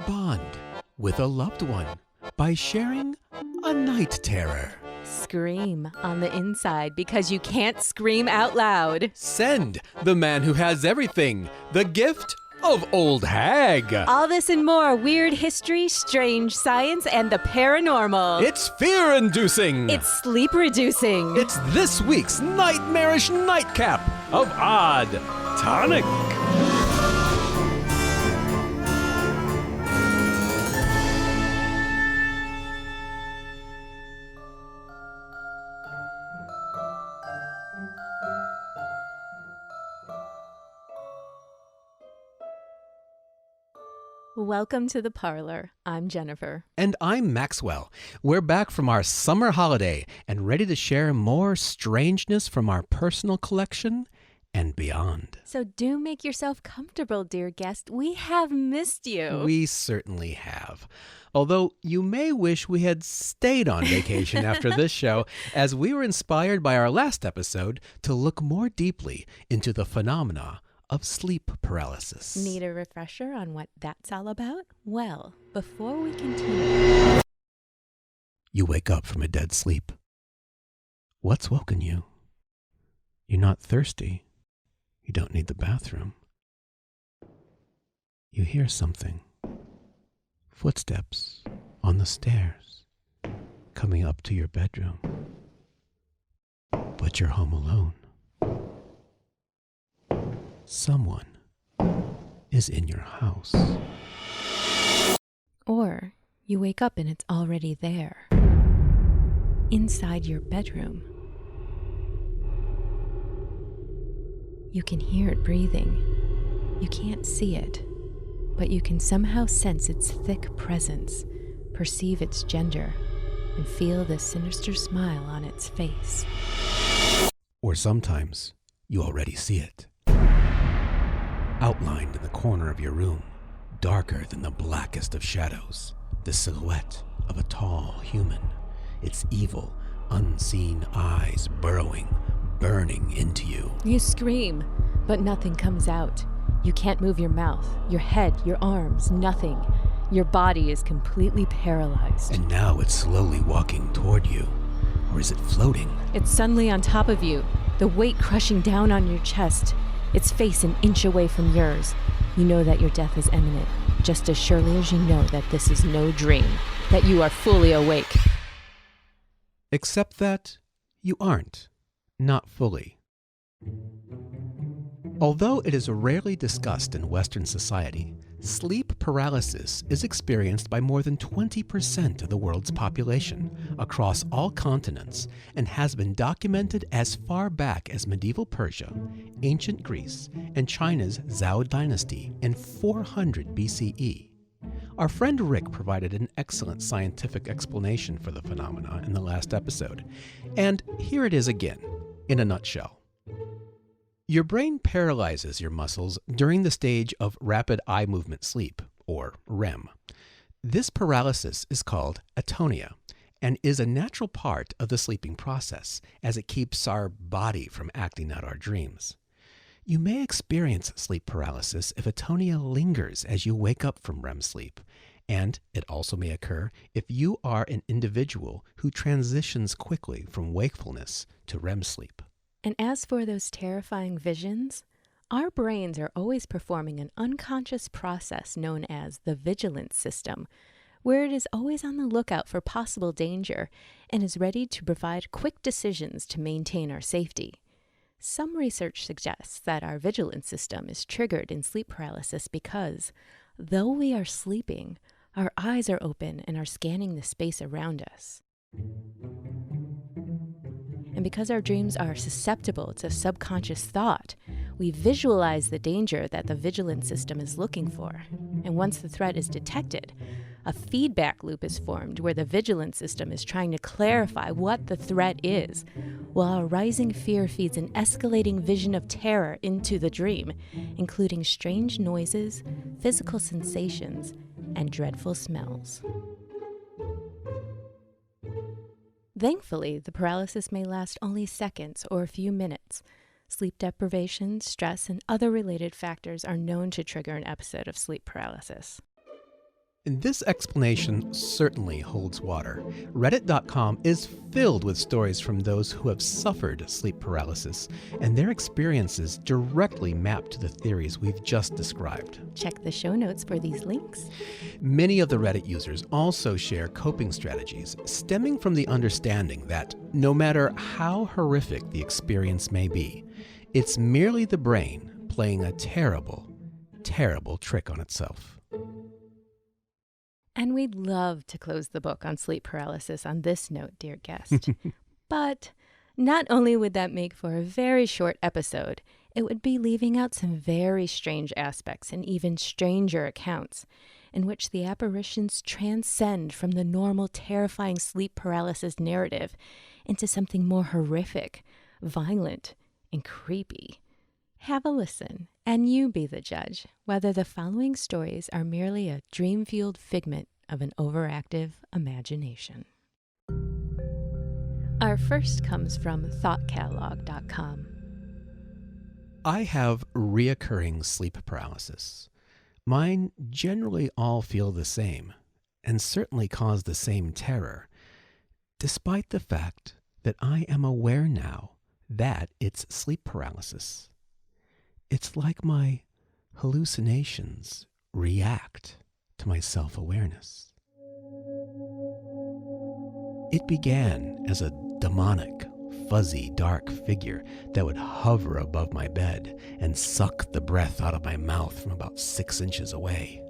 Bond with a loved one by sharing a night terror. Scream on the inside because you can't scream out loud. Send the man who has everything, the gift of Old Hag. All this and more: weird history, strange science, and the paranormal. It's fear-inducing. It's sleep-reducing. It's this week's nightmarish nightcap of Odd Tonic. Welcome to the parlor. I'm Jennifer. And I'm Maxwell. We're back from our summer holiday and ready to share more strangeness from our personal collection and beyond. So do make yourself comfortable, dear guest. We have missed you. We certainly have. Although you may wish we had stayed on vacation after this show, as we were inspired by our last episode to look more deeply into the phenomena of sleep paralysis. Need a refresher on what that's all about? Well, before we continue... You wake up from a dead sleep. What's woken you? You're not thirsty. You don't need the bathroom. You hear something. Footsteps on the stairs coming up to your bedroom. But you're home alone. Someone is in your house. Or you wake up and it's already there, inside your bedroom. You can hear it breathing. You can't see it, but you can somehow sense its thick presence, perceive its gender, and feel the sinister smile on its face. Or sometimes you already see it. Outlined in the corner of your room, darker than the blackest of shadows, the silhouette of a tall human, its evil, unseen eyes burrowing, burning into you. You scream, but nothing comes out. You can't move your mouth, your head, your arms, nothing. Your body is completely paralyzed. And now it's slowly walking toward you. Or is it floating? It's suddenly on top of you, the weight crushing down on your chest. Its face an inch away from yours. You know that your death is imminent, just as surely as you know that this is no dream, that you are fully awake. Except that you aren't. Not fully. Although it is rarely discussed in Western society, sleep paralysis is experienced by more than 20% of the world's population across all continents and has been documented as far back as medieval Persia, ancient Greece, and China's Zhou dynasty in 400 BCE. Our friend Rick provided an excellent scientific explanation for the phenomena in the last episode, and here it is again, in a nutshell. Your brain paralyzes your muscles during the stage of rapid eye movement sleep, or REM. This paralysis is called atonia and is a natural part of the sleeping process, as it keeps our body from acting out our dreams. You may experience sleep paralysis if atonia lingers as you wake up from REM sleep, and it also may occur if you are an individual who transitions quickly from wakefulness to REM sleep. And as for those terrifying visions, our brains are always performing an unconscious process known as the vigilance system, where it is always on the lookout for possible danger and is ready to provide quick decisions to maintain our safety. Some research suggests that our vigilance system is triggered in sleep paralysis because, though we are sleeping, our eyes are open and are scanning the space around us. And because our dreams are susceptible to subconscious thought, we visualize the danger that the vigilance system is looking for. And once the threat is detected, a feedback loop is formed where the vigilance system is trying to clarify what the threat is, while a rising fear feeds an escalating vision of terror into the dream, including strange noises, physical sensations, and dreadful smells. Thankfully, the paralysis may last only seconds or a few minutes. Sleep deprivation, stress, and other related factors are known to trigger an episode of sleep paralysis. And this explanation certainly holds water. Reddit.com is filled with stories from those who have suffered sleep paralysis, and their experiences directly map to the theories we've just described. Check the show notes for these links. Many of the Reddit users also share coping strategies stemming from the understanding that no matter how horrific the experience may be, it's merely the brain playing a terrible, terrible trick on itself. And we'd love to close the book on sleep paralysis on this note, dear guest. But not only would that make for a very short episode, it would be leaving out some very strange aspects and even stranger accounts in which the apparitions transcend from the normal terrifying sleep paralysis narrative into something more horrific, violent, and creepy. Have a listen, and you be the judge whether the following stories are merely a dream-fueled figment of an overactive imagination. Our first comes from thoughtcatalog.com. I have reoccurring sleep paralysis. Mine generally all feel the same, and certainly cause the same terror, despite the fact that I am aware now that it's sleep paralysis. It's like my hallucinations react to my self-awareness. It began as a demonic, fuzzy, dark figure that would hover above my bed and suck the breath out of my mouth from about 6 inches away.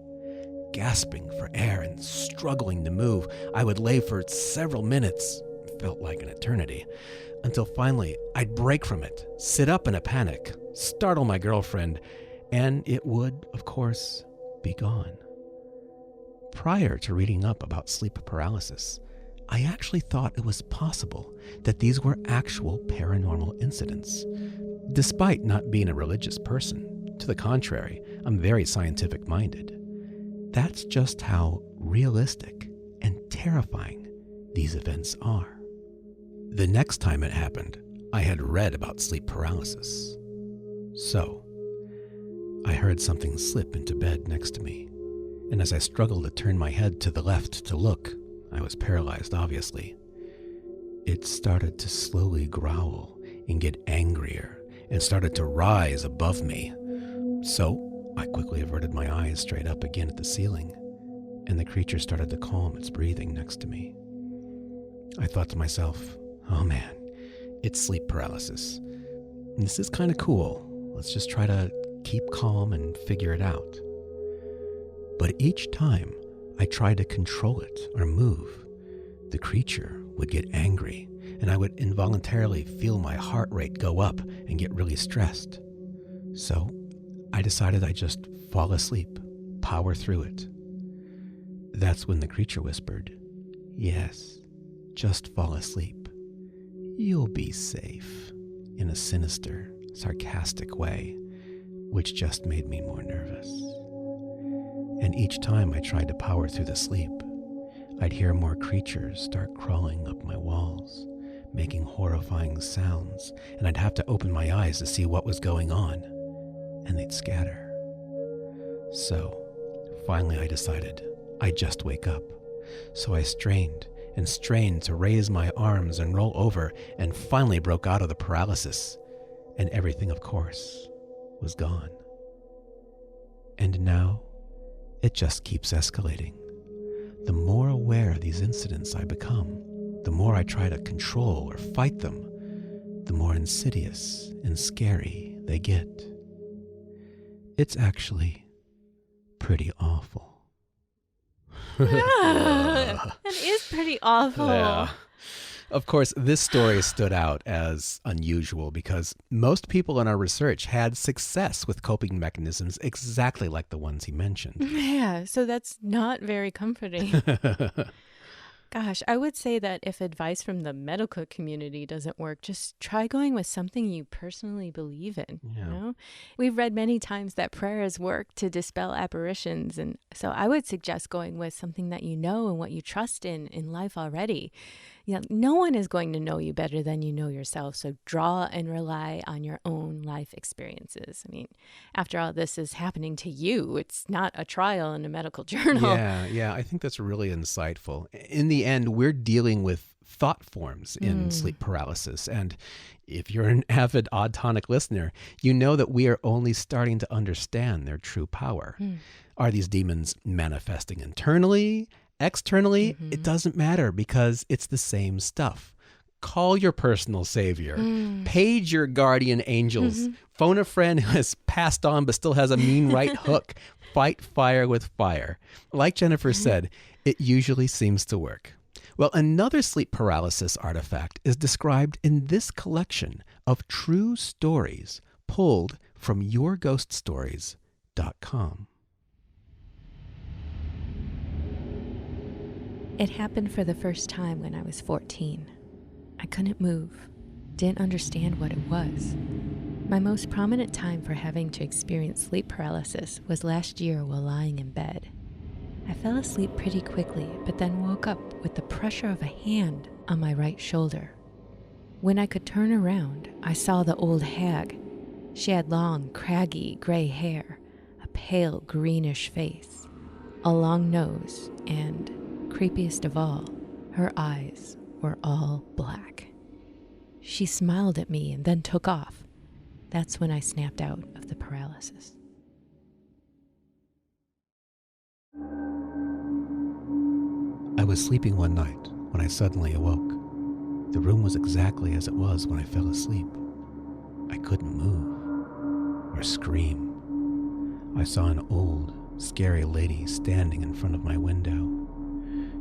Gasping for air and struggling to move, I would lay for several minutes, felt like an eternity, until finally I'd break from it, sit up in a panic, startle my girlfriend, and it would, of course, be gone. Prior to reading up about sleep paralysis, I actually thought it was possible that these were actual paranormal incidents. Despite not being a religious person, to the contrary, I'm very scientific-minded. That's just how realistic and terrifying these events are. The next time it happened, I had read about sleep paralysis. So, I heard something slip into bed next to me, and as I struggled to turn my head to the left to look, I was paralyzed, obviously. It started to slowly growl and get angrier and started to rise above me. So, I quickly averted my eyes straight up again at the ceiling, and the creature started to calm its breathing next to me. I thought to myself, oh man, it's sleep paralysis. And this is kind of cool. Let's just try to keep calm and figure it out. But each time I tried to control it or move, the creature would get angry, and I would involuntarily feel my heart rate go up and get really stressed. So I decided I'd just fall asleep, power through it. That's when the creature whispered, "Yes, just fall asleep. You'll be safe," in a sinister, sarcastic way, which just made me more nervous. And each time I tried to power through the sleep, I'd hear more creatures start crawling up my walls, making horrifying sounds, and I'd have to open my eyes to see what was going on, and they'd scatter. So, finally I decided I'd just wake up. So I strained and strained to raise my arms and roll over, and finally broke out of the paralysis, and everything, of course, was gone. And now, it just keeps escalating. The more aware of these incidents I become, the more I try to control or fight them, the more insidious and scary they get. It's actually pretty awful. That is pretty awful. Yeah. Of course, this story stood out as unusual because most people in our research had success with coping mechanisms exactly like the ones he mentioned. Yeah, so that's not very comforting. Gosh, I would say that if advice from the medical community doesn't work, just try going with something you personally believe in. Yeah. You know? We've read many times that prayers work to dispel apparitions. And so I would suggest going with something that you know and what you trust in life already. Yeah, no one is going to know you better than you know yourself. So draw and rely on your own life experiences. I mean, after all this is happening to you, it's not a trial in a medical journal. Yeah, I think that's really insightful. In the end, we're dealing with thought forms in sleep paralysis. And if you're an avid Odd Tonic listener, you know that we are only starting to understand their true power. Are these demons manifesting internally? Externally, it doesn't matter because it's the same stuff. Call your personal savior. Page your guardian angels. Phone a friend who has passed on but still has a mean right hook. Fight fire with fire. Like Jennifer said, it usually seems to work. Well, another sleep paralysis artifact is described in this collection of true stories pulled from yourghoststories.com. It happened for the first time when I was 14. I couldn't move, didn't understand what it was. My most prominent time for having to experience sleep paralysis was last year while lying in bed. I fell asleep pretty quickly, but then woke up with the pressure of a hand on my right shoulder. When I could turn around, I saw the old hag. She had long, craggy gray hair, a pale greenish face, a long nose, and creepiest of all, her eyes were all black. She smiled at me and then took off. That's when I snapped out of the paralysis. I was sleeping one night when I suddenly awoke. The room was exactly as it was when I fell asleep. I couldn't move or scream. I saw an old, scary lady standing in front of my window.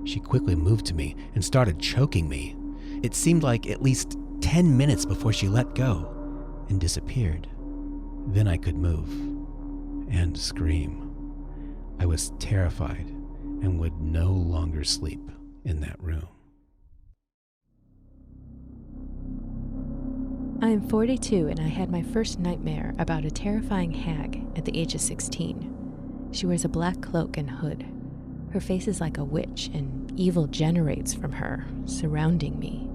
She quickly moved to me and started choking me. It seemed like at least 10 minutes before she let go and disappeared. Then I could move and scream. I was terrified and would no longer sleep in that room. I am 42 and I had my first nightmare about a terrifying hag at the age of 16. She wears a black cloak and hood. Her face is like a witch, and evil generates from her, surrounding me.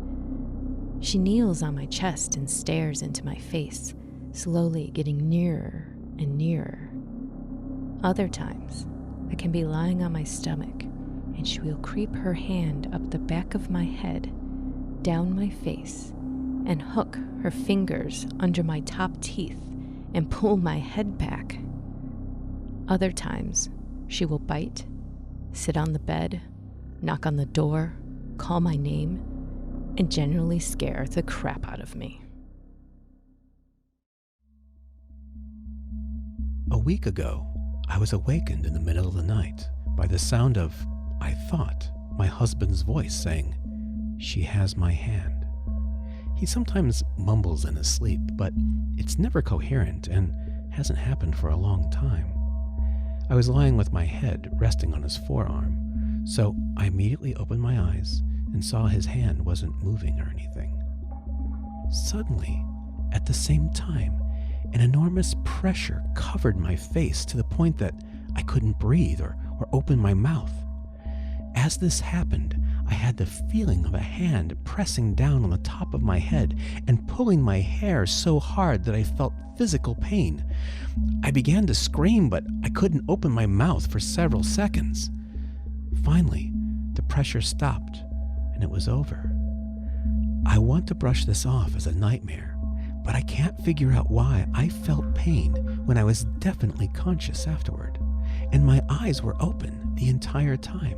She kneels on my chest and stares into my face, slowly getting nearer and nearer. Other times, I can be lying on my stomach, and she will creep her hand up the back of my head, down my face, and hook her fingers under my top teeth and pull my head back. Other times, she will bite, sit on the bed, knock on the door, call my name, and generally scare the crap out of me. A week ago, I was awakened in the middle of the night by the sound of, I thought, my husband's voice saying, "She has my hand." He sometimes mumbles in his sleep, but it's never coherent and hasn't happened for a long time. I was lying with my head resting on his forearm, so I immediately opened my eyes and saw his hand wasn't moving or anything. Suddenly, at the same time, an enormous pressure covered my face to the point that I couldn't breathe or open my mouth. As this happened, I had the feeling of a hand pressing down on the top of my head and pulling my hair so hard that I felt physical pain. I began to scream, but I couldn't open my mouth for several seconds. Finally, the pressure stopped, and it was over. I want to brush this off as a nightmare, but I can't figure out why I felt pain when I was definitely conscious afterward, and my eyes were open the entire time.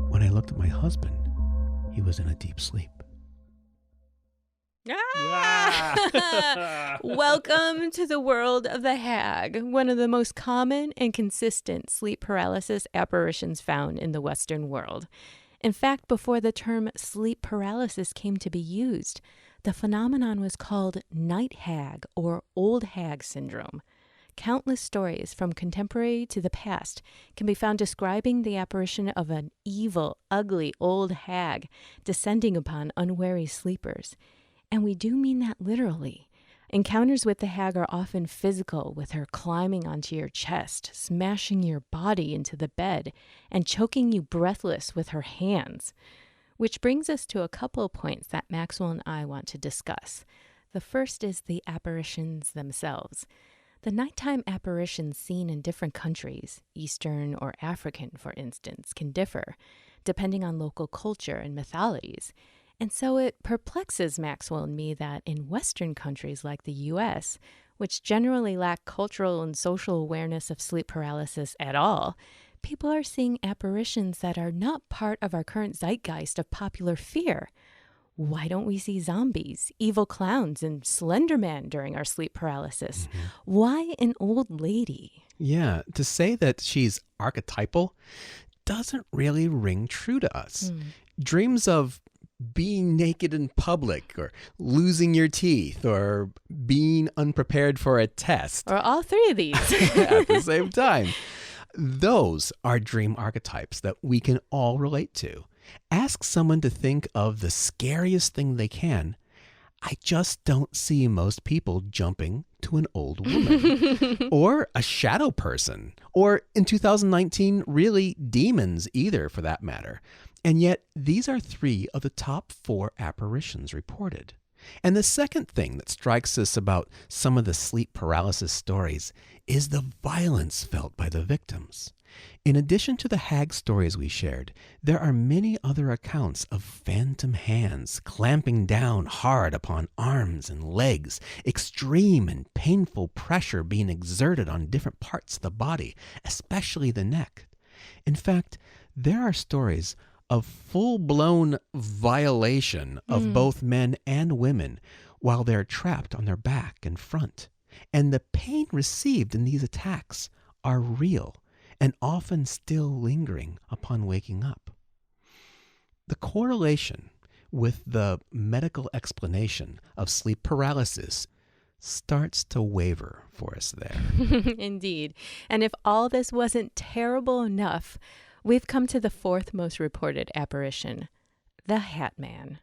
When I looked at my husband, he was in a deep sleep. Welcome to the world of the hag, one of the most common and consistent sleep paralysis apparitions found in the Western world. In fact, before the term sleep paralysis came to be used, the phenomenon was called night hag or old hag syndrome. Countless stories from contemporary to the past can be found describing the apparition of an evil, ugly old hag descending upon unwary sleepers. And we do mean that literally. Encounters with the hag are often physical, with her climbing onto your chest, smashing your body into the bed, and choking you breathless with her hands. Which brings us to a couple of points that Maxwell and I want to discuss. The first is the apparitions themselves. The nighttime apparitions seen in different countries, Eastern or African, for instance, can differ, depending on local culture and mythologies. And so it perplexes Maxwell and me that in Western countries like the U.S., which generally lack cultural and social awareness of sleep paralysis at all, people are seeing apparitions that are not part of our current zeitgeist of popular fear. Why don't we see zombies, evil clowns, and Slender Man during our sleep paralysis? Mm-hmm. Why an old lady? Yeah, to say that she's archetypal doesn't really ring true to us. Dreams of being naked in public, or losing your teeth, or being unprepared for a test. Or all three of these. At the same time. Those are dream archetypes that we can all relate to. Ask someone to think of the scariest thing they can. I just don't see most people jumping to an old woman or a shadow person, or in 2019, really demons either, for that matter. And yet these are 3 of the top 4 apparitions reported. And the second thing that strikes us about some of the sleep paralysis stories is the violence felt by the victims. In addition to the hag stories we shared, there are many other accounts of phantom hands clamping down hard upon arms and legs, extreme and painful pressure being exerted on different parts of the body, especially the neck. In fact, there are stories of full-blown violation of both men and women while they're trapped on their back and front. And the pain received in these attacks are real and often still lingering upon waking up. The correlation with the medical explanation of sleep paralysis starts to waver for us there. Indeed. And if all this wasn't terrible enough, we've come to the 4th most reported apparition, the Hat Man.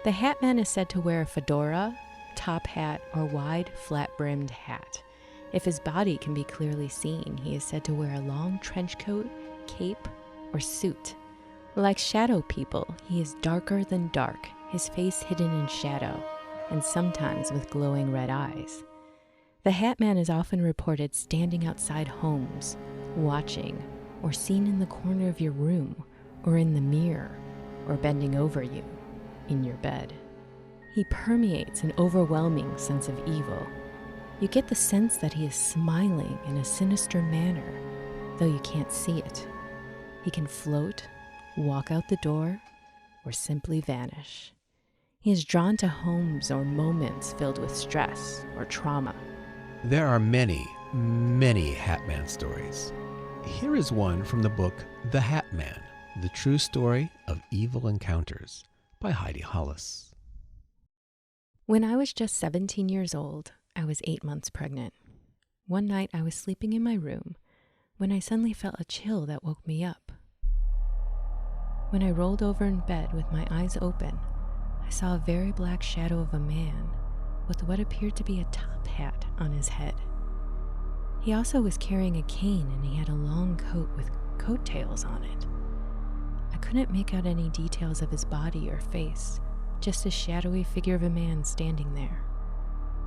The Hat Man is said to wear a fedora, top hat, or wide, flat-brimmed hat. If his body can be clearly seen, he is said to wear a long trench coat, cape, or suit. Like shadow people, he is darker than dark, his face hidden in shadow, and sometimes with glowing red eyes. The Hat Man is often reported standing outside homes, watching, or seen in the corner of your room, or in the mirror, or bending over you, in your bed. He permeates an overwhelming sense of evil. You get the sense that he is smiling in a sinister manner, though you can't see it. He can float, walk out the door, or simply vanish. He is drawn to homes or moments filled with stress or trauma. There are many, many Hat Man stories. Here is one from the book The Hat Man, The True Story of Evil Encounters by Heidi Hollis. When I was just 17 years old, I was 8 months pregnant. One night I was sleeping in my room when I suddenly felt a chill that woke me up. When I rolled over in bed with my eyes open, I saw a very black shadow of a man with what appeared to be a top hat on his head. He also was carrying a cane, and he had a long coat with coattails on it. I couldn't make out any details of his body or face, just a shadowy figure of a man standing there.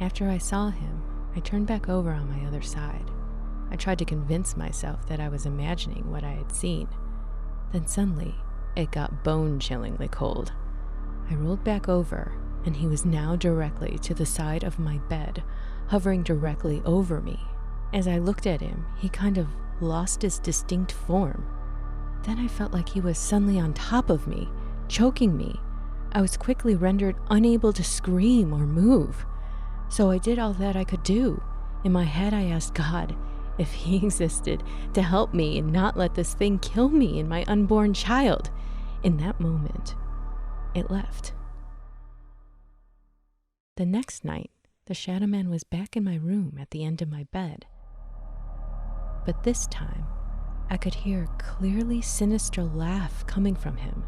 After I saw him, I turned back over on my other side. I tried to convince myself that I was imagining what I had seen. Then suddenly, it got bone-chillingly cold. I rolled back over, and he was now directly to the side of my bed, hovering directly over me. As I looked at him, he kind of lost his distinct form. Then I felt like he was suddenly on top of me, choking me. I was quickly rendered unable to scream or move. So I did all that I could do. In my head, I asked God, if he existed, to help me and not let this thing kill me and my unborn child. In that moment, it left. The next night, the Shadow Man was back in my room at the end of my bed. But this time, I could hear a clearly sinister laugh coming from him.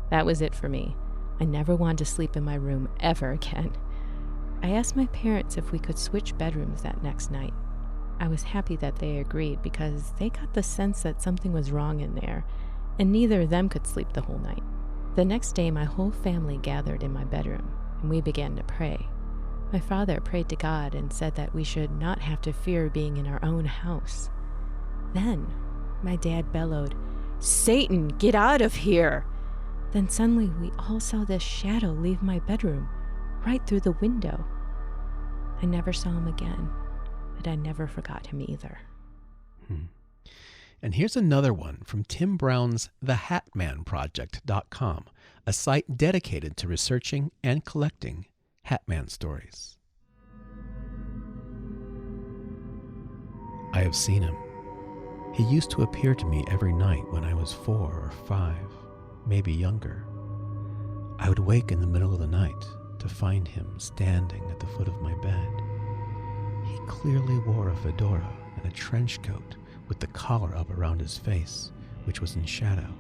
That was it for me. I never wanted to sleep in my room ever again. I asked my parents if we could switch bedrooms that next night. I was happy that they agreed because they got the sense that something was wrong in there, and neither of them could sleep the whole night. The next day, my whole family gathered in my bedroom, and we began to pray. My father prayed to God and said that we should not have to fear being in our own house. Then, my dad bellowed, "Satan, get out of here!" Then suddenly we all saw this shadow leave my bedroom, right through the window. I never saw him again, but I never forgot him either. And here's another one from Tim Brown's thehatmanproject.com, a site dedicated to researching and collecting Hatman stories. I have seen him. He used to appear to me every night when I was 4 or 5, maybe younger. I would wake in the middle of the night to find him standing at the foot of my bed. He clearly wore a fedora and a trench coat with the collar up around his face, which was in shadow.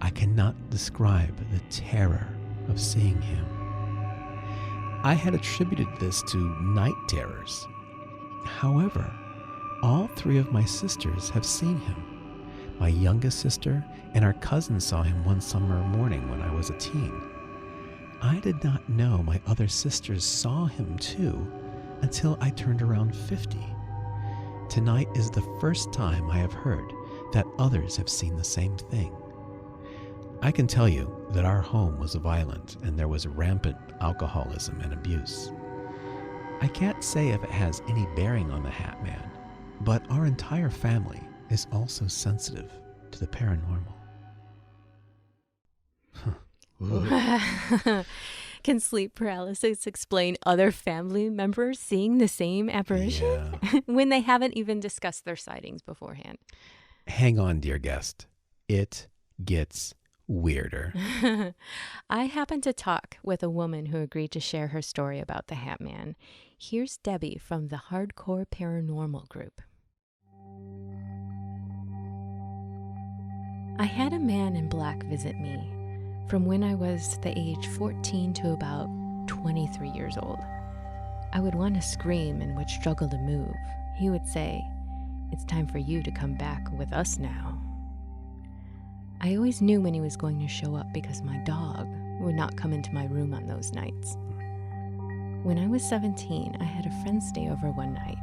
I cannot describe the terror of seeing him. I had attributed this to night terrors. However, all 3 of my sisters have seen him. My youngest sister and our cousin saw him one summer morning when I was a teen. I did not know my other sisters saw him too until I turned around 50. Tonight is the first time I have heard that others have seen the same thing. I can tell you that our home was violent and there was rampant alcoholism and abuse. I can't say if it has any bearing on the Hat Man, but our entire family is also sensitive to the paranormal. Can sleep paralysis explain other family members seeing the same apparition when they haven't even discussed their sightings beforehand? Hang on, dear guest. It gets weirder. I happened to talk with a woman who agreed to share her story about the Hat Man. Here's Debbie from the Hardcore Paranormal group. I had a man in black visit me from when I was the age 14 to about 23 years old. I would want to scream and would struggle to move. He would say, "It's time for you to come back with us now." I always knew when he was going to show up because my dog would not come into my room on those nights. When I was 17, I had a friend stay over one night,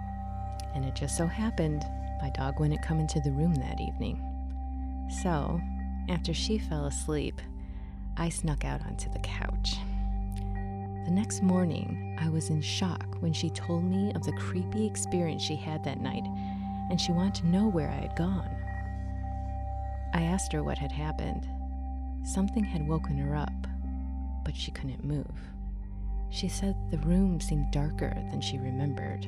and it just so happened my dog wouldn't come into the room that evening. So, after she fell asleep, I snuck out onto the couch. The next morning, I was in shock when she told me of the creepy experience she had that night, and she wanted to know where I had gone. I asked her what had happened. Something had woken her up, but she couldn't move. She said the room seemed darker than she remembered.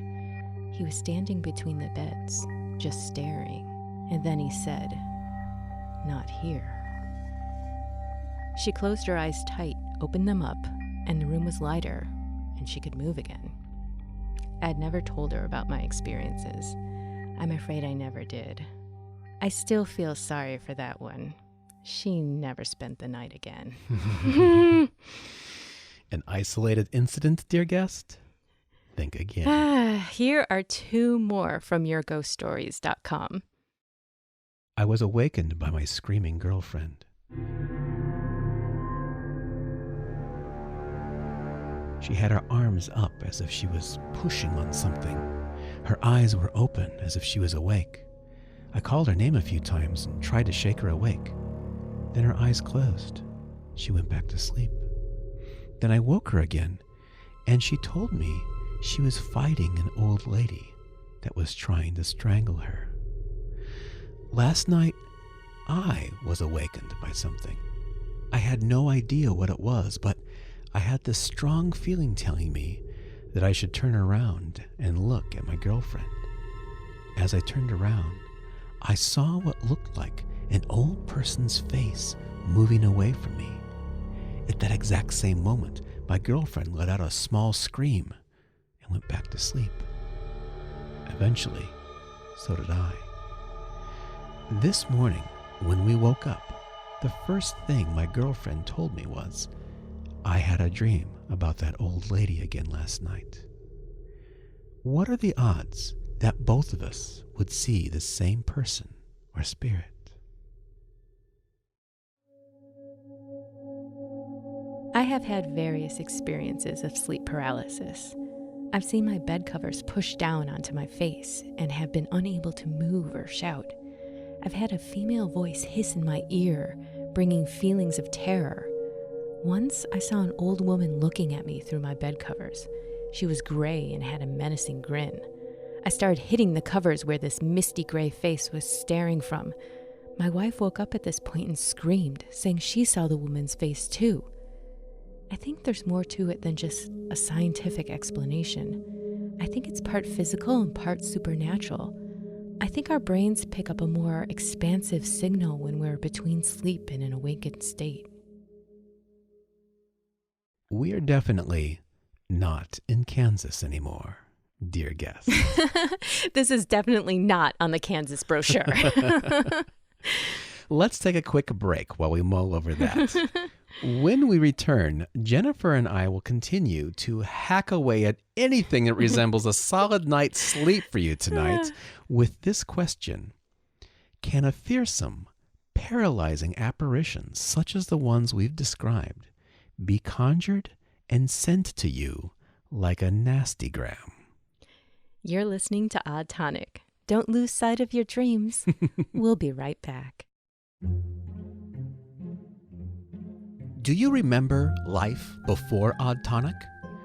He was standing between the beds, just staring, and then he said, "Not here." She closed her eyes tight, opened them up, and the room was lighter, and she could move again. I had never told her about my experiences. I'm afraid I never did. I still feel sorry for that one. She never spent the night again. An isolated incident, dear guest? Think again. Here are 2 more from yourghoststories.com. I was awakened by my screaming girlfriend. She had her arms up as if she was pushing on something. Her eyes were open as if she was awake. I called her name a few times and tried to shake her awake. Then her eyes closed. She went back to sleep. Then I woke her again, and she told me she was fighting an old lady that was trying to strangle her. Last night, I was awakened by something. I had no idea what it was, but I had this strong feeling telling me that I should turn around and look at my girlfriend. As I turned around, I saw what looked like an old person's face moving away from me. At that exact same moment, my girlfriend let out a small scream and went back to sleep. Eventually, so did I. This morning, when we woke up, the first thing my girlfriend told me was, I had a dream about that old lady again last night. What are the odds that both of us would see the same person or spirit? I have had various experiences of sleep paralysis. I've seen my bed covers pushed down onto my face and have been unable to move or shout. I've had a female voice hiss in my ear, bringing feelings of terror. Once I saw an old woman looking at me through my bed covers. She was gray and had a menacing grin. I started hitting the covers where this misty gray face was staring from. My wife woke up at this point and screamed, saying she saw the woman's face too. I think there's more to it than just a scientific explanation. I think it's part physical and part supernatural. I think our brains pick up a more expansive signal when we're between sleep and an awakened state. We are definitely not in Kansas anymore, dear guest. This is definitely not on the Kansas brochure. Let's take a quick break while we mull over that. When we return, Jennifer and I will continue to hack away at anything that resembles a solid night's sleep for you tonight with this question. Can a fearsome, paralyzing apparition such as the ones we've described be conjured and sent to you like a nastygram? You're listening to Odd Tonic. Don't lose sight of your dreams. We'll be right back. Do you remember life before Odd Tonic?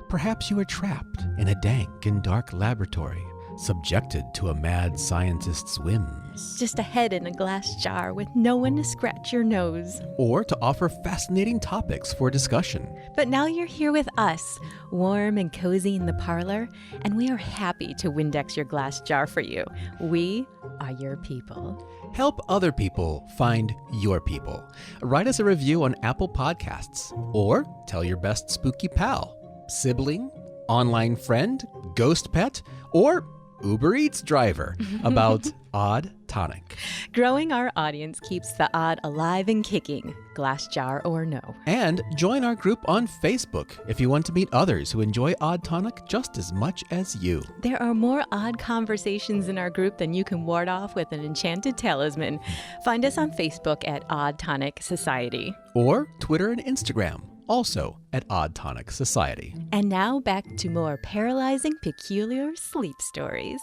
Perhaps you were trapped in a dank and dark laboratory, subjected to a mad scientist's whims. Just a head in a glass jar with no one to scratch your nose. Or to offer fascinating topics for discussion. But now you're here with us, warm and cozy in the parlor, and we are happy to Windex your glass jar for you. We are your people. Help other people find your people. Write us a review on Apple Podcasts, or tell your best spooky pal, sibling, online friend, ghost pet, or Uber Eats driver about Odd Tonic. Growing our audience keeps the odd alive and kicking, glass jar or no. And join our group on Facebook if you want to meet others who enjoy Odd Tonic just as much as you. There are more odd conversations in our group than you can ward off with an enchanted talisman. Find us on Facebook at Odd Tonic Society. Or Twitter and Instagram, also at Odd Tonic Society. And now back to more paralyzing, peculiar sleep stories.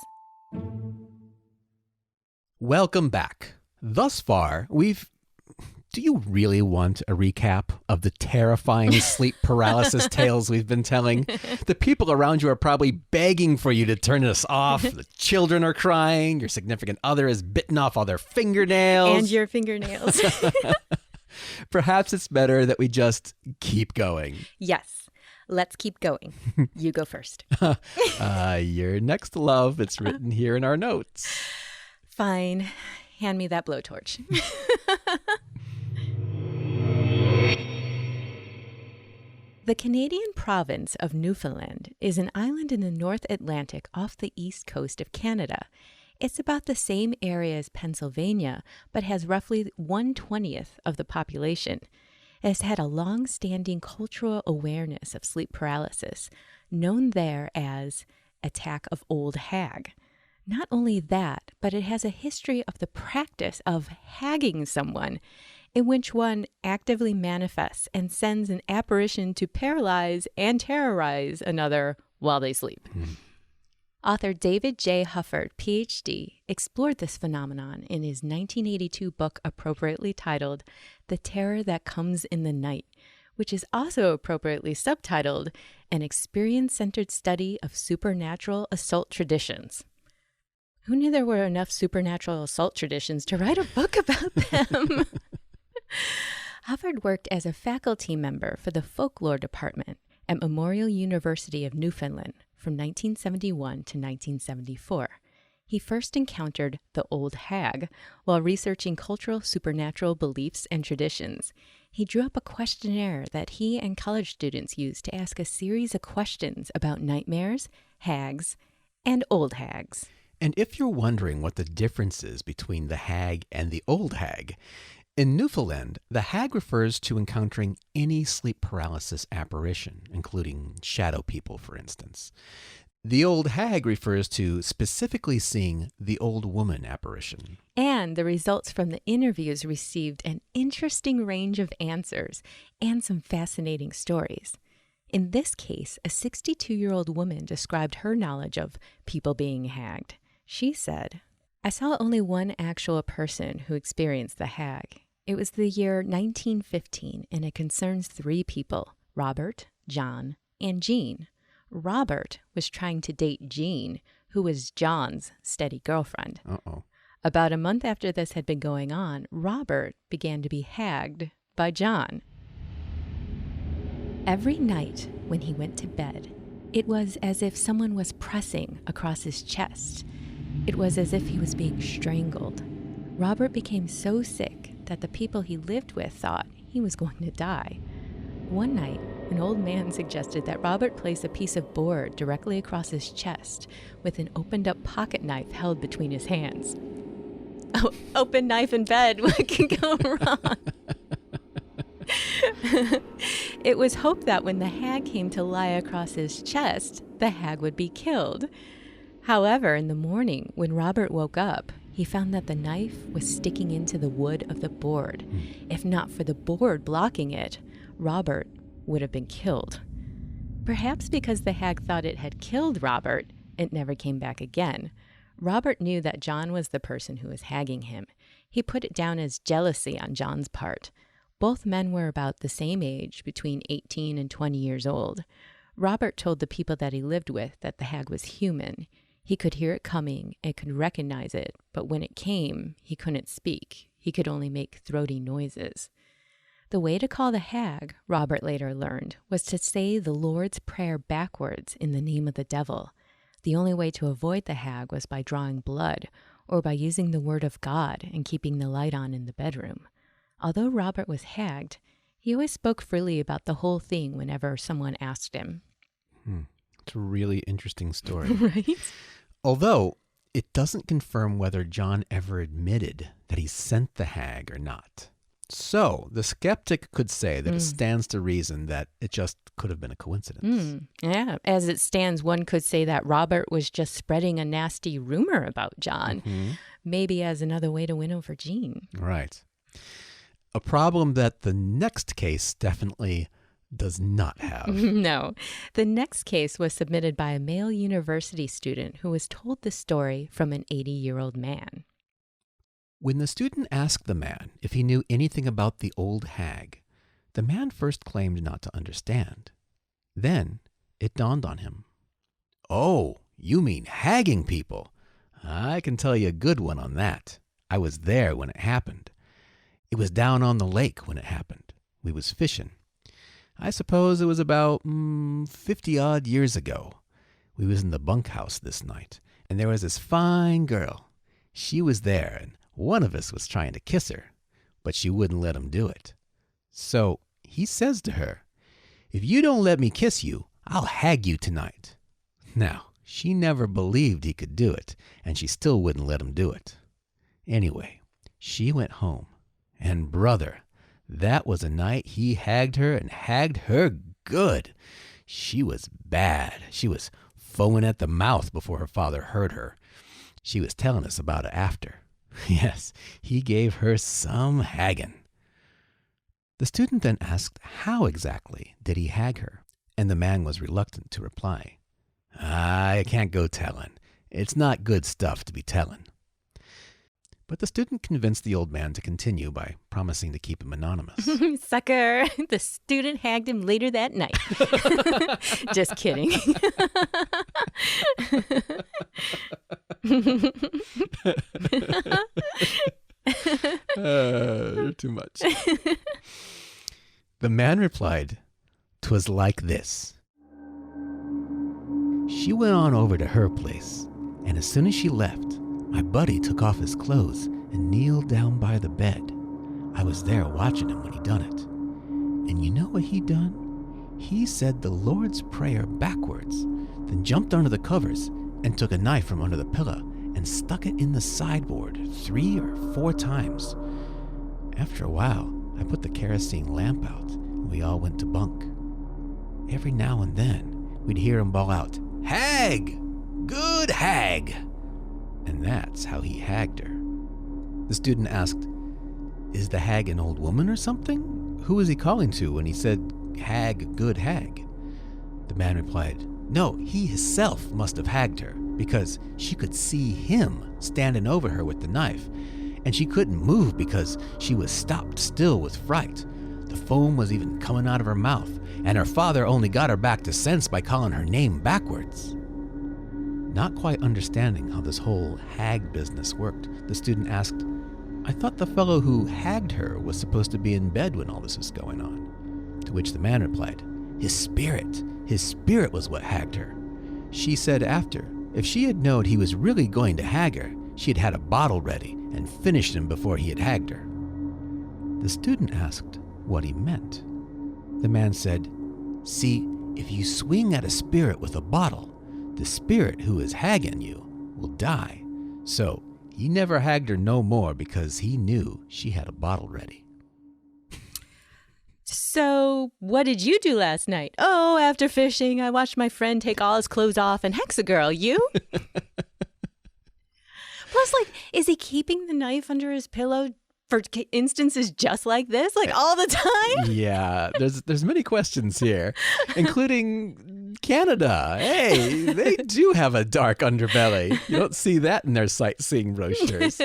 Welcome back. Thus far, do you really want a recap of the terrifying sleep paralysis tales we've been telling? The people around you are probably begging for you to turn this off. The children are crying. Your significant other is bitten off all their fingernails. And your fingernails. Perhaps it's better that we just keep going. Yes. Let's keep going. You go first. Your next love. It's written here in our notes. Fine. Hand me that blowtorch. The Canadian province of Newfoundland is an island in the North Atlantic off the east coast of Canada. It's about the same area as Pennsylvania, but has roughly 1/20th of the population. It has had a long-standing cultural awareness of sleep paralysis, known there as attack of old hag. Not only that, but it has a history of the practice of hagging someone, in which one actively manifests and sends an apparition to paralyze and terrorize another while they sleep. Author David J. Hufford, Ph.D., explored this phenomenon in his 1982 book appropriately titled The Terror That Comes in the Night, which is also appropriately subtitled An Experience-Centered Study of Supernatural Assault Traditions. Who knew there were enough supernatural assault traditions to write a book about them? Hufford worked as a faculty member for the folklore department at Memorial University of Newfoundland from 1971 to 1974. He first encountered the old hag while researching cultural supernatural beliefs and traditions. He drew up a questionnaire that he and college students used to ask a series of questions about nightmares, hags, and old hags. And if you're wondering what the difference is between the hag and the old hag, in Newfoundland, the hag refers to encountering any sleep paralysis apparition, including shadow people, for instance. The old hag refers to specifically seeing the old woman apparition. And the results from the interviews received an interesting range of answers and some fascinating stories. In this case, a 62-year-old woman described her knowledge of people being hagged. She said, "I saw only one actual person who experienced the hag. It was the year 1915, and it concerns 3 people, Robert, John, and Jean. Robert was trying to date Jean, who was John's steady girlfriend. Uh-oh. About a month after this had been going on, Robert began to be hagged by John. Every night when he went to bed, it was as if someone was pressing across his chest. It was as if he was being strangled. Robert became so sick that the people he lived with thought he was going to die. One night, an old man suggested that Robert place a piece of board directly across his chest with an opened-up pocket knife held between his hands. Oh, open knife in bed, what can go wrong? It was hoped that when the hag came to lie across his chest, the hag would be killed. However, in the morning, when Robert woke up, he found that the knife was sticking into the wood of the board. If not for the board blocking it, Robert would have been killed. Perhaps because the hag thought it had killed Robert, it never came back again. Robert knew that John was the person who was hagging him. He put it down as jealousy on John's part. Both men were about the same age, between 18 and 20 years old. Robert told the people that he lived with that the hag was human. He could hear it coming and could recognize it, but when it came, he couldn't speak. He could only make throaty noises. The way to call the hag, Robert later learned, was to say the Lord's Prayer backwards in the name of the devil. The only way to avoid the hag was by drawing blood or by using the word of God and keeping the light on in the bedroom. Although Robert was hagged, he always spoke freely about the whole thing whenever someone asked him. It's a really interesting story. Right? Although it doesn't confirm whether John ever admitted that he sent the hag or not. So the skeptic could say that it stands to reason that it just could have been a coincidence. Yeah, as it stands, one could say that Robert was just spreading a nasty rumor about John, maybe as another way to win over Jean. Right. A problem that the next case definitely does not have. No. The next case was submitted by a male university student who was told the story from an 80-year-old man. When the student asked the man if he knew anything about the old hag, the man first claimed not to understand. Then it dawned on him. "Oh, you mean hagging people? I can tell you a good one on that. I was there when it happened. It was down on the lake when it happened. We was fishing. I suppose it was about 50-odd years ago. We was in the bunkhouse this night, and there was this fine girl. She was there, and one of us was trying to kiss her, but she wouldn't let him do it. So he says to her, 'If you don't let me kiss you, I'll hag you tonight.' Now, she never believed he could do it, and she still wouldn't let him do it. Anyway, she went home, and brother, that was a night he hagged her and hagged her good. She was bad. She was foaming at the mouth before her father heard her. She was telling us about it after. Yes, he gave her some hagging." The student then asked how exactly did he hag her, and the man was reluctant to reply. "I can't go telling. It's not good stuff to be telling." But the student convinced the old man to continue by promising to keep him anonymous. Sucker! The student hagged him later that night. Just kidding. Too much. The man replied, "'Twas like this. She went on over to her place, and as soon as she left, my buddy took off his clothes and kneeled down by the bed. I was there watching him when he done it. And you know what he done? He said the Lord's Prayer backwards, then jumped under the covers and took a knife from under the pillow and stuck it in the sideboard 3 or 4 times. After a while, I put the kerosene lamp out and we all went to bunk. Every now and then, we'd hear him bawl out, "Hag! Good hag!" And that's how he hagged her. The student asked, "Is the hag an old woman or something? Who was he calling to when he said, 'Hag, good hag'?" The man replied, "No, he himself must have hagged her, because she could see him standing over her with the knife, and she couldn't move because she was stopped still with fright. The foam was even coming out of her mouth, and her father only got her back to sense by calling her name backwards." Not quite understanding how this whole hag business worked, the student asked, "I thought the fellow who hagged her was supposed to be in bed when all this was going on." To which the man replied, His spirit was what hagged her. She said after, if she had known he was really going to hag her, she had had a bottle ready and finished him before he had hagged her. The student asked what he meant. The man said, "See, if you swing at a spirit with a bottle, the spirit who is hagging you will die. So he never hagged her no more because he knew she had a bottle ready." So, what did you do last night? "Oh, after fishing, I watched my friend take all his clothes off and hex a girl. You?" Plus, is he keeping the knife under his pillow for instances just like this, all the time? Yeah, there's many questions here, including Canada. Hey, they do have a dark underbelly. You don't see that in their sightseeing brochures.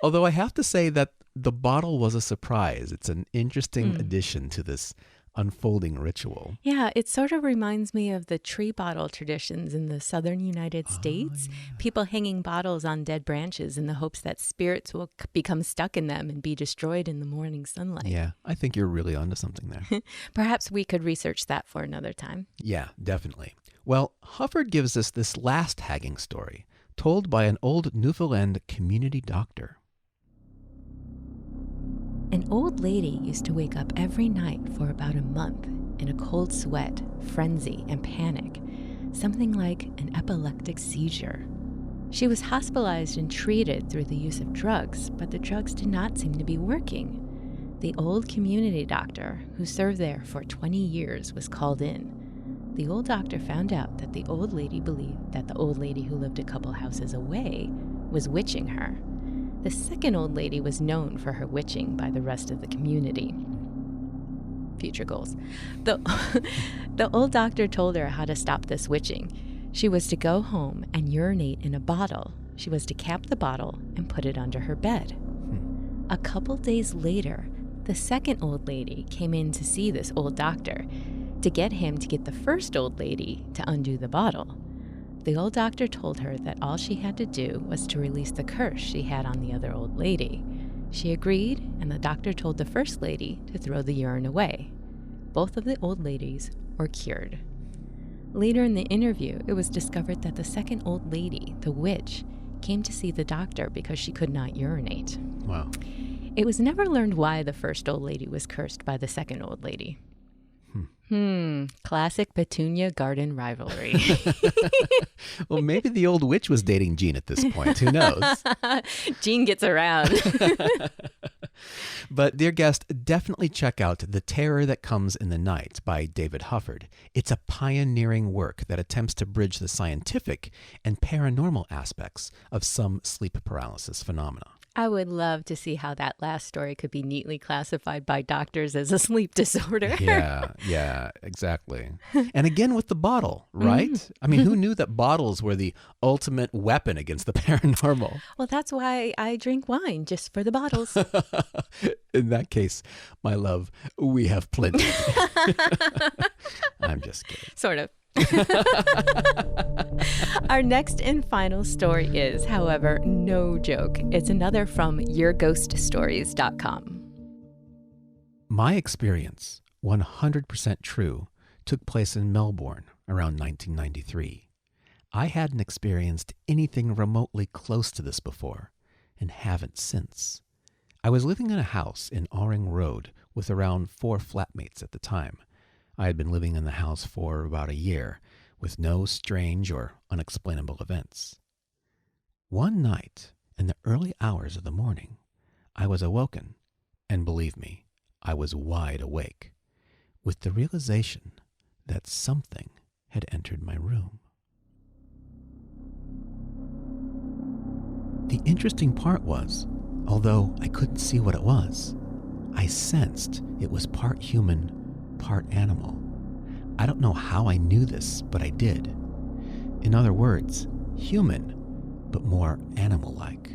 Although I have to say that the bottle was a surprise. It's an interesting addition to this unfolding ritual. Yeah, it sort of reminds me of the tree bottle traditions in the southern United States. Yeah. People hanging bottles on dead branches in the hopes that spirits will become stuck in them and be destroyed in the morning sunlight. Yeah, I think you're really onto something there. Perhaps we could research that for another time. Yeah, definitely. Well, Hufford gives us this last hagging story, told by an old Newfoundland community doctor. An old lady used to wake up every night for about a month in a cold sweat, frenzy, and panic, something like an epileptic seizure. She was hospitalized and treated through the use of drugs, but the drugs did not seem to be working. The old community doctor, who served there for 20 years, was called in. The old doctor found out that the old lady believed that the old lady who lived a couple houses away was witching her. The second old lady was known for her witching by the rest of the community. Future goals. The old doctor told her how to stop this witching. She was to go home and urinate in a bottle. She was to cap the bottle and put it under her bed. A couple days later, the second old lady came in to see this old doctor to get him to get the first old lady to undo the bottle. The old doctor told her that all she had to do was to release the curse she had on the other old lady. She agreed, and the doctor told the first lady to throw the urine away. Both of the old ladies were cured. Later in the interview, it was discovered that the second old lady, the witch, came to see the doctor because she could not urinate. Wow. It was never learned why the first old lady was cursed by the second old lady. Classic Petunia garden rivalry. Well, maybe the old witch was dating Jean at this point. Who knows? Jean gets around. But, dear guest, definitely check out The Terror That Comes in the Night by David Hufford. It's a pioneering work that attempts to bridge the scientific and paranormal aspects of some sleep paralysis phenomena. I would love to see how that last story could be neatly classified by doctors as a sleep disorder. Yeah, exactly. And again with the bottle, right? I mean, who knew that bottles were the ultimate weapon against the paranormal? Well, that's why I drink wine, just for the bottles. In that case, my love, we have plenty. I'm just kidding. Sort of. Our next and final story is, however, no joke. It's another from yourghoststories.com. My experience, 100% true, took place in Melbourne around 1993. I hadn't experienced anything remotely close to this before, and haven't since. I was living in a house in Oring Road with around 4 flatmates at the time. I had been living in the house for about a year, with no strange or unexplainable events. One night, in the early hours of the morning, I was awoken, and believe me, I was wide awake, with the realization that something had entered my room. The interesting part was, although I couldn't see what it was, I sensed it was part human, part animal. I don't know how I knew this, but I did. In other words, human, but more animal-like.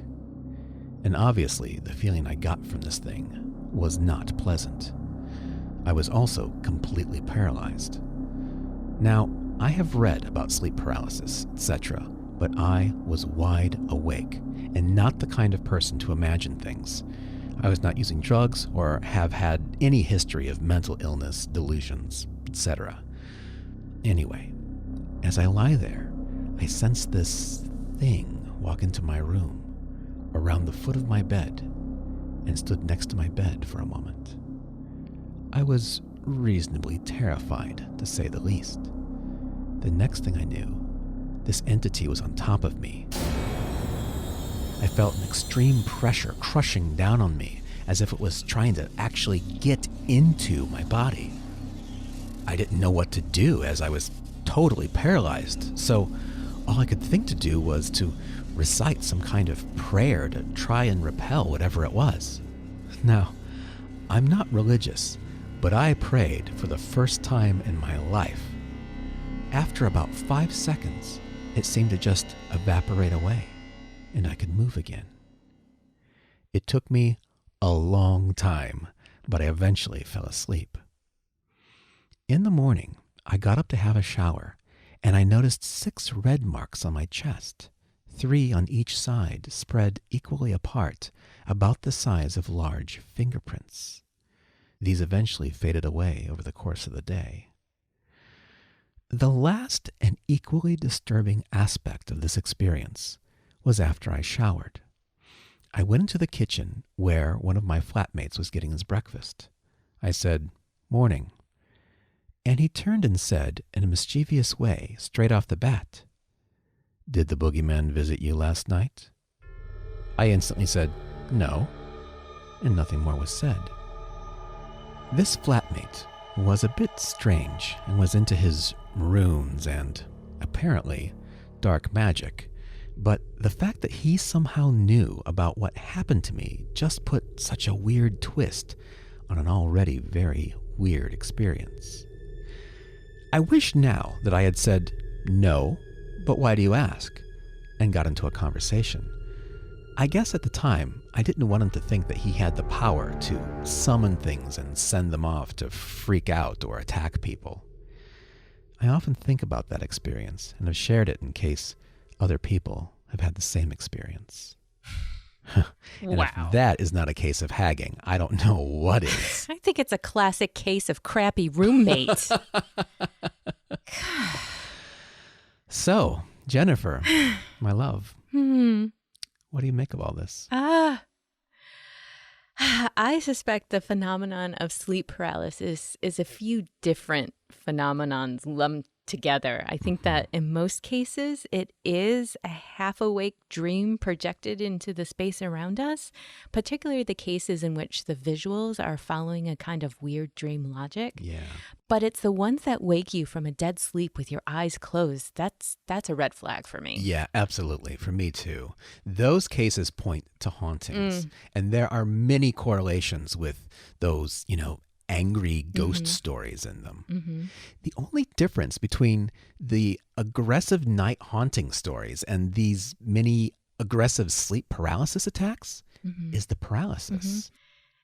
And obviously, the feeling I got from this thing was not pleasant. I was also completely paralyzed. Now, I have read about sleep paralysis, etc., but I was wide awake and not the kind of person to imagine things. I was not using drugs or have had any history of mental illness, delusions, etc. Anyway, as I lie there, I sense this thing walk into my room, around the foot of my bed, and stood next to my bed for a moment. I was reasonably terrified, to say the least. The next thing I knew, this entity was on top of me. I felt an extreme pressure crushing down on me, as if it was trying to actually get into my body. I didn't know what to do, as I was totally paralyzed, so all I could think to do was to recite some kind of prayer to try and repel whatever it was. Now, I'm not religious, but I prayed for the first time in my life. After about 5 seconds, it seemed to just evaporate away, and I could move again. It took me a long time, but I eventually fell asleep. In the morning, I got up to have a shower, and I noticed 6 red marks on my chest, 3 on each side, spread equally apart, about the size of large fingerprints. These eventually faded away over the course of the day. The last and equally disturbing aspect of this experience was after I showered. I went into the kitchen where one of my flatmates was getting his breakfast. I said, "Morning." And he turned and said, in a mischievous way, straight off the bat, "Did the boogeyman visit you last night?" I instantly said, "No," and nothing more was said. This flatmate was a bit strange and was into his runes and, apparently, dark magic, but the fact that he somehow knew about what happened to me just put such a weird twist on an already very weird experience. I wish now that I had said, "No, but why do you ask?" and got into a conversation. I guess at the time, I didn't want him to think that he had the power to summon things and send them off to freak out or attack people. I often think about that experience and have shared it in case other people have had the same experience. And Wow. if that is not a case of hagging, I don't know what is. I think it's a classic case of crappy roommate. So, Jennifer, my love, what do you make of all this? I suspect the phenomenon of sleep paralysis is a few different phenomenons lumped together. I think that in most cases, it is a half-awake dream projected into the space around us, particularly the cases in which the visuals are following a kind of weird dream logic. Yeah. But it's the ones that wake you from a dead sleep with your eyes closed. That's a red flag for me. Yeah, absolutely. For me too. Those cases point to hauntings. And there are many correlations with those, angry ghost stories in them. The only difference between the aggressive night haunting stories and these many aggressive sleep paralysis attacks is the paralysis.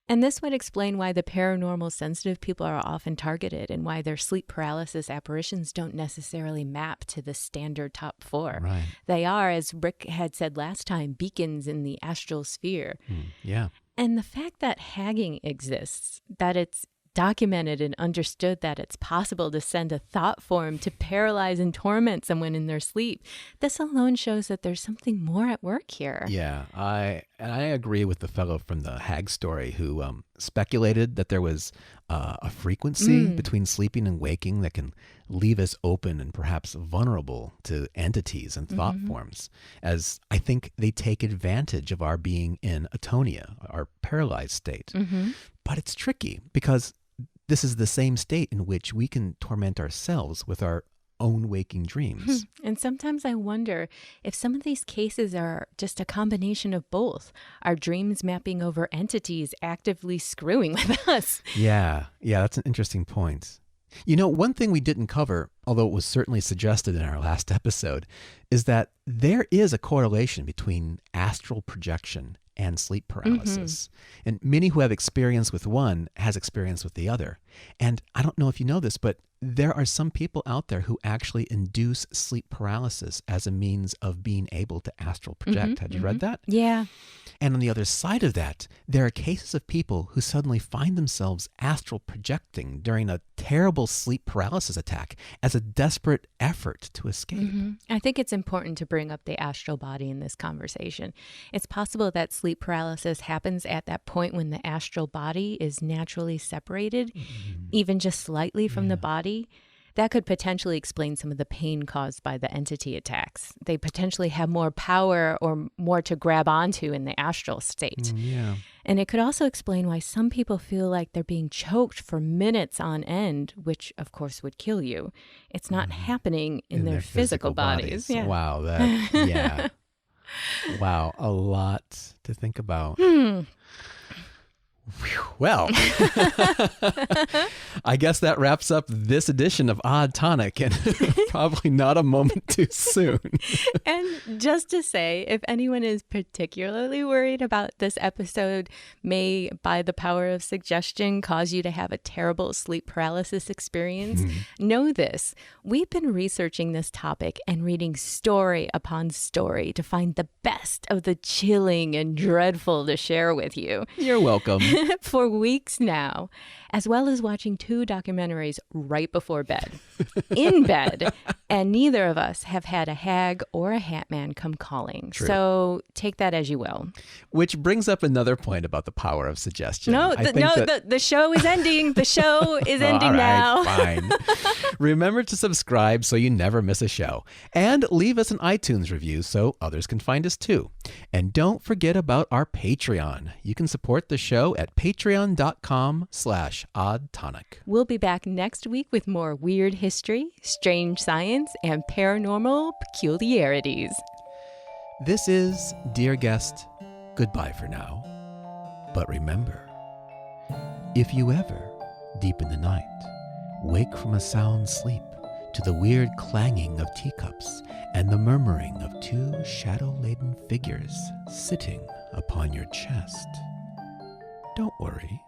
And this would explain why the paranormal sensitive people are often targeted and why their sleep paralysis apparitions don't necessarily map to the standard top 4. Right. They are, as Rick had said last time, beacons in the astral sphere. Yeah. And the fact that hagging exists, that it's documented and understood that it's possible to send a thought form to paralyze and torment someone in their sleep, this alone shows that there's something more at work here. Yeah, I agree with the fellow from the Hag story who speculated that there was a frequency between sleeping and waking that can leave us open and perhaps vulnerable to entities and thought forms, as I think they take advantage of our being in atonia, our paralyzed state. But it's tricky because this is the same state in which we can torment ourselves with our own waking dreams. And sometimes I wonder if some of these cases are just a combination of both. Our dreams mapping over entities actively screwing with us. Yeah, that's an interesting point. One thing we didn't cover, although it was certainly suggested in our last episode, is that there is a correlation between astral projection and sleep paralysis. And many who have experience with one has experience with the other. And I don't know if you know this, but there are some people out there who actually induce sleep paralysis as a means of being able to astral project. Had you read that? Yeah. And on the other side of that, there are cases of people who suddenly find themselves astral projecting during a terrible sleep paralysis attack as a desperate effort to escape. I think it's important to bring up the astral body in this conversation. It's possible that sleep paralysis happens at that point when the astral body is naturally separated, even just slightly from the body. That could potentially explain some of the pain caused by the entity attacks. They potentially have more power or more to grab onto in the astral state. And it could also explain why some people feel like they're being choked for minutes on end, which of course would kill you. It's not happening in their physical bodies. Yeah. Wow, wow, a lot to think about. Well, I guess that wraps up this edition of Odd Tonic, and probably not a moment too soon. And just to say, if anyone is particularly worried about this episode may, by the power of suggestion, cause you to have a terrible sleep paralysis experience, know this. We've been researching this topic and reading story upon story to find the best of the chilling and dreadful to share with you. You're welcome. For weeks now, as well as watching 2 documentaries right before bed, in bed, and neither of us have had a hag or a hat man come calling. True. So take that as you will. Which brings up another point about the power of suggestion. The show is ending. The show is ending all right, now. Fine. Remember to subscribe so you never miss a show. And leave us an iTunes review so others can find us too. And don't forget about our Patreon. You can support the show at patreon.com/oddtonic. We'll be back next week with more weird history, strange science, and paranormal peculiarities. This is, dear guest, goodbye for now. But remember, if you ever, deep in the night, wake from a sound sleep to the weird clanging of teacups and the murmuring of 2 shadow-laden figures sitting upon your chest, don't worry.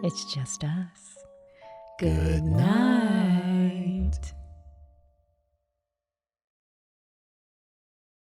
It's just us. Good night.